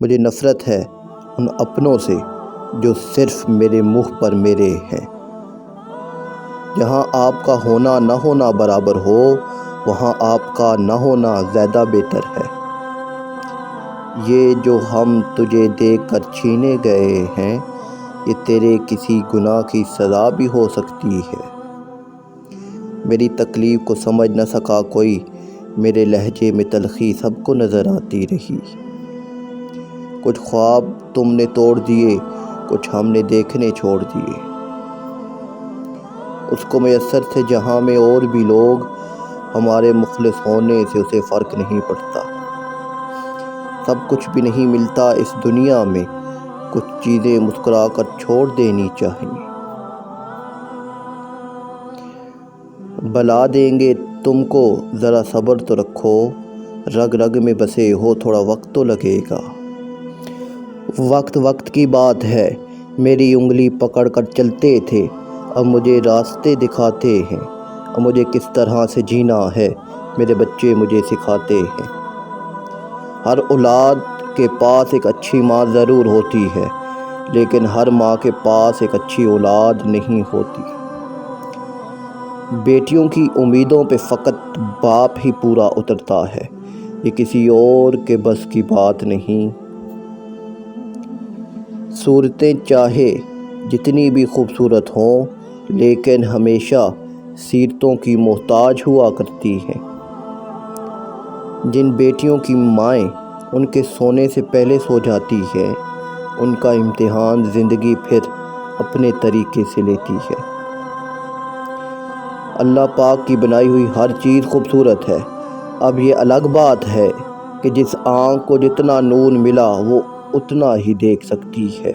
مجھے نفرت ہے ان اپنوں سے جو صرف میرے منہ پر میرے ہیں۔ جہاں آپ کا ہونا نہ ہونا برابر ہو، وہاں آپ کا نہ ہونا زیادہ بہتر ہے۔ یہ جو ہم تجھے دے کر چھینے گئے ہیں، یہ تیرے کسی گناہ کی سزا بھی ہو سکتی ہے۔ میری تکلیف کو سمجھ نہ سکا کوئی، میرے لہجے میں تلخی سب کو نظر آتی رہی۔ کچھ خواب تم نے توڑ دیے، کچھ ہم نے دیکھنے چھوڑ دیے۔ اس کو میسر تھے جہاں میں اور بھی لوگ، ہمارے مخلص ہونے سے اسے فرق نہیں پڑتا۔ سب کچھ بھی نہیں ملتا اس دنیا میں، کچھ چیزیں مسکرا کر چھوڑ دینی چاہیے۔ بلا دیں گے تم کو، ذرا صبر تو رکھو، رگ رگ میں بسے ہو تھوڑا وقت تو لگے گا۔ وقت کی بات ہے، میری انگلی پکڑ کر چلتے تھے، اب مجھے راستے دکھاتے ہیں۔ اب مجھے کس طرح سے جینا ہے، میرے بچے مجھے سکھاتے ہیں۔ ہر اولاد کے پاس ایک اچھی ماں ضرور ہوتی ہے، لیکن ہر ماں کے پاس ایک اچھی اولاد نہیں ہوتی۔ بیٹیوں کی امیدوں پہ فقط باپ ہی پورا اترتا ہے، یہ کسی اور کے بس کی بات نہیں۔ صورتیں چاہے جتنی بھی خوبصورت ہوں، لیکن ہمیشہ سیرتوں کی محتاج ہوا کرتی ہیں۔ جن بیٹیوں کی مائیں ان کے سونے سے پہلے سو جاتی ہیں، ان کا امتحان زندگی پھر اپنے طریقے سے لیتی ہے۔ اللہ پاک کی بنائی ہوئی ہر چیز خوبصورت ہے۔ اب یہ الگ بات ہے کہ جس آنکھ کو جتنا نور ملا وہ اتنا ہی دیکھ سکتی ہے۔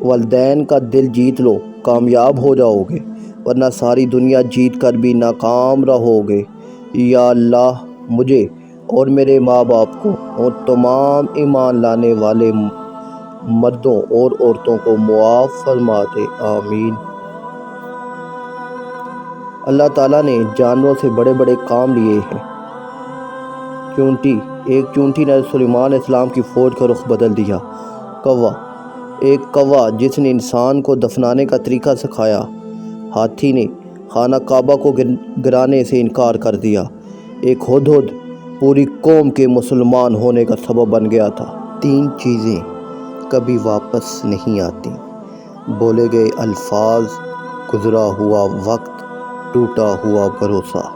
والدین کا دل جیت لو، کامیاب ہو جاؤ گے، ورنہ ساری دنیا جیت کر بھی ناکام رہو گے۔ یا اللہ مجھے اور میرے ماں باپ کو اور تمام ایمان لانے والے مردوں اور عورتوں کو معاف فرما دے، آمین۔ اللہ تعالیٰ نے جانوروں سے بڑے بڑے کام لیے ہیں۔ ایک چونٹی نے سلیمان علیہ السلام کی فوج کا رخ بدل دیا۔ ایک کوا جس نے انسان کو دفنانے کا طریقہ سکھایا۔ ہاتھی نے خانہ کعبہ کو گرانے سے انکار کر دیا۔ ایک ہدہد پوری قوم کے مسلمان ہونے کا سبب بن گیا تھا۔ 3 چیزیں کبھی واپس نہیں آتیں: بولے گئے الفاظ، گزرا ہوا وقت، ٹوٹا ہوا بھروسہ۔